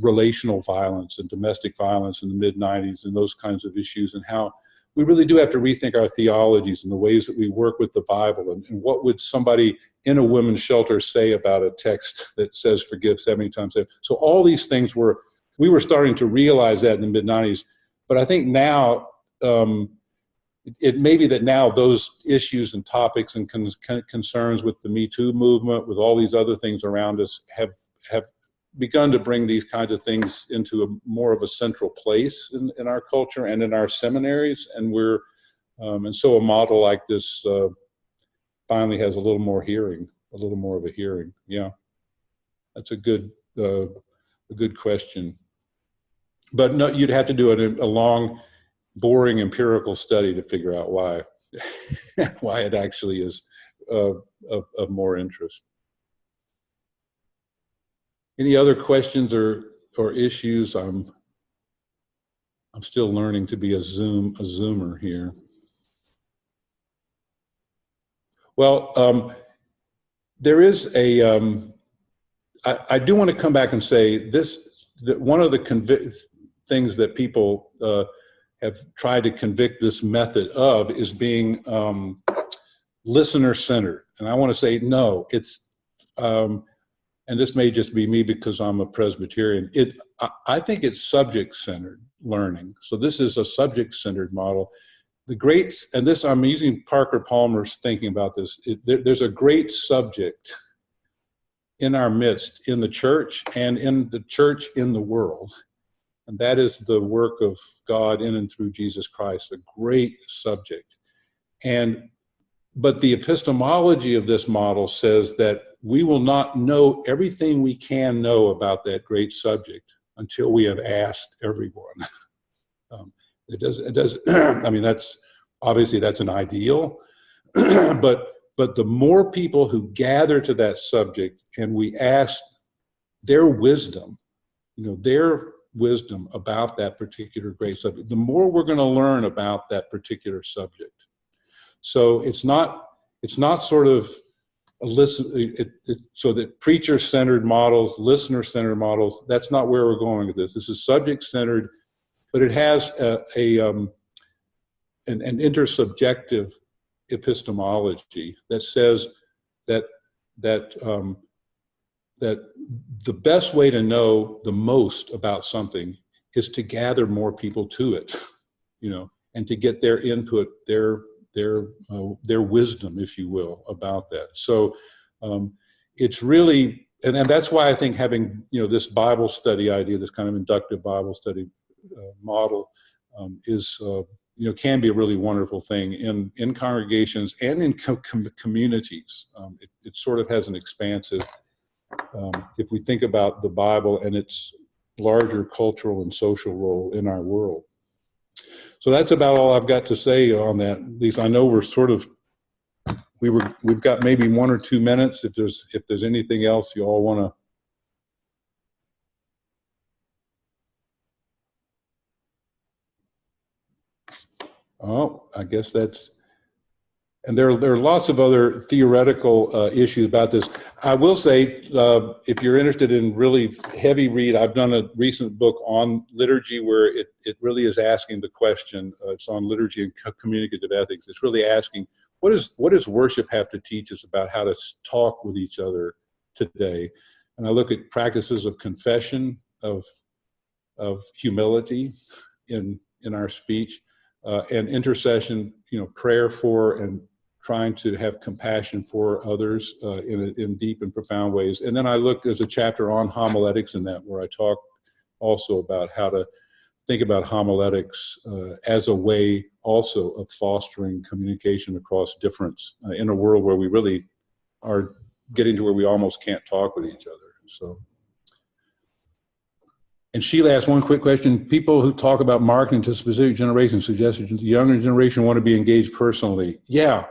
relational violence and domestic violence in the mid-90s and those kinds of issues, and how we really do have to rethink our theologies and the ways that we work with the Bible, and what would somebody in a women's shelter say about a text that says forgive 70 times 7. So all these things we were starting to realize that in the mid-90s, but I think now it may be that now those issues and topics and concerns with the Me Too movement, with all these other things around us, have begun to bring these kinds of things into more of a central place in our culture and in our seminaries. And and so a model like this finally has a little more of a hearing. Yeah, that's a good question. But no, you'd have to do a long, boring empirical study to figure out why it actually is of more interest. Any other questions or issues? I'm still learning to be a zoomer here. Well, there is I do want to come back and say that one of the things that people have tried to convict this method of is being listener-centered. And I want to say, no, it's, and this may just be me because I'm a Presbyterian, I think it's subject-centered learning. So this is a subject-centered model. And this, I'm using Parker Palmer's thinking about this. There's a great subject in our midst, in the church, and in the church in the world. And that is the work of God in and through Jesus Christ, a great subject. But the epistemology of this model says that we will not know everything we can know about that great subject until we have asked everyone. It does. I mean, that's an ideal, but the more people who gather to that subject and we ask their wisdom, their wisdom about that particular great subject, the more we're going to learn about that particular subject. So it's not sort of so that preacher-centered models, listener-centered models, that's not where we're going with this. This is subject-centered, but it has an intersubjective epistemology that says that the best way to know the most about something is to gather more people to it, and to get their input, their wisdom, if you will, about that. So it's really, and that's why I think having this Bible study idea, this kind of inductive Bible study model, is can be a really wonderful thing in congregations and in communities. It sort of has an expansive. If we think about the Bible and its larger cultural and social role in our world. So that's about all I've got to say on that. At least I know we've got maybe 1 or 2 minutes. If there's anything else you all want to. Oh, I guess that's. And there are lots of other theoretical issues about this. I will say, if you're interested in really heavy read, I've done a recent book on liturgy where it really is asking the question. It's on liturgy and communicative ethics. It's really asking, what does worship have to teach us about how to talk with each other today? And I look at practices of confession, of humility in our speech, and intercession, prayer for and trying to have compassion for others in deep and profound ways. And then there's a chapter on homiletics in that where I talk also about how to think about homiletics as a way also of fostering communication across difference in a world where we really are getting to where we almost can't talk with each other. So. And Sheila asked one quick question. People who talk about marketing to specific generations suggested the younger generation want to be engaged personally. Yeah,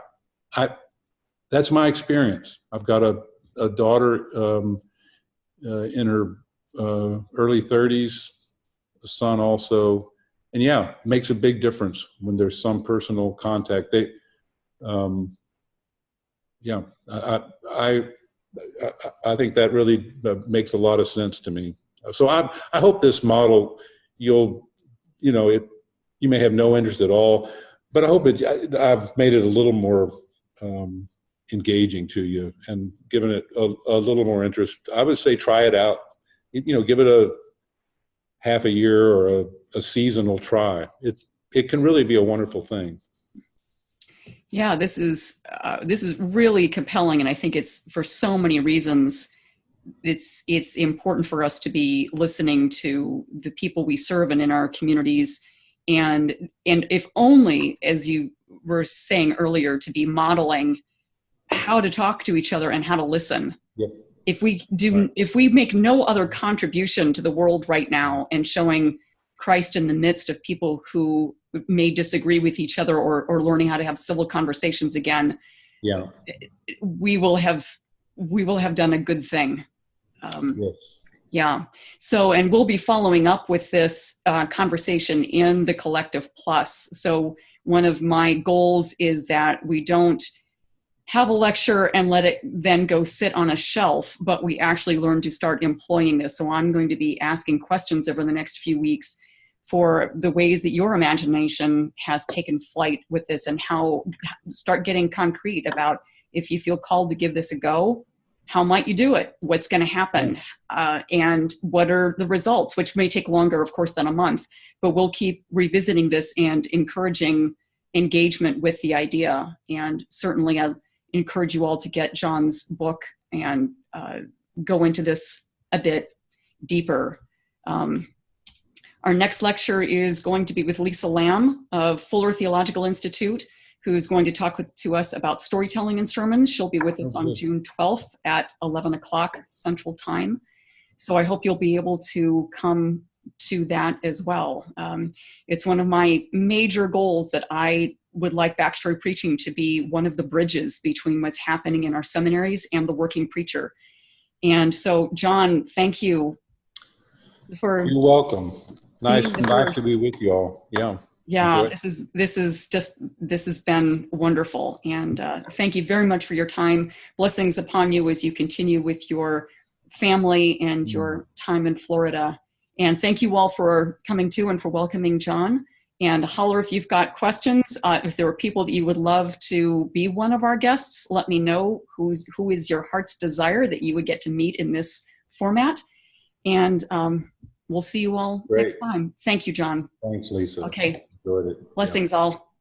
that's my experience. I've got a daughter in her early 30s, a son also. And yeah, it makes a big difference when there's some personal contact. I think that really makes a lot of sense to me. So I hope this model, you may have no interest at all, but I hope I've made it a little more engaging to you and given it a little more interest. I would say try it out. Give it a half a year or a seasonal try. It can really be a wonderful thing. Yeah, this is really compelling, and I think it's for so many reasons. It's important for us to be listening to the people we serve and in our communities, and if only, as you were saying earlier, to be modeling how to talk to each other and how to listen. Yep. If we make no other contribution to the world right now and showing Christ in the midst of people who may disagree with each other, or learning how to have civil conversations again, yeah, we will have done a good thing. yes. Yeah. So, and we'll be following up with this conversation in the Collective Plus. So one of my goals is that we don't have a lecture and let it then go sit on a shelf, but we actually learn to start employing this. So I'm going to be asking questions over the next few weeks for the ways that your imagination has taken flight with this, and how start getting concrete about, if you feel called to give this a go, how might you do it? What's going to happen? And what are the results, which may take longer, of course, than a month, but we'll keep revisiting this and encouraging engagement with the idea. And certainly I encourage you all to get John's book and go into this a bit deeper. Our next lecture is going to be with Lisa Lamb of Fuller Theological Institute, who's going to talk to us about storytelling in sermons. She'll be with us on June 12th at 11 o'clock Central Time. So I hope you'll be able to come to that as well. It's one of my major goals that I would like backstory preaching to be one of the bridges between what's happening in our seminaries and the working preacher. And so, John, thank you for... You're welcome. Nice to be with you all. Yeah. Yeah, this has been wonderful, and thank you very much for your time. Blessings upon you as you continue with your family and your time in Florida. And thank you all for coming to and for welcoming John. And holler if you've got questions. If there are people that you would love to be one of our guests, let me know who is your heart's desire that you would get to meet in this format. And we'll see you all next time. Thank you, John. Thanks, Lisa. Okay. Enjoyed it. Blessings all.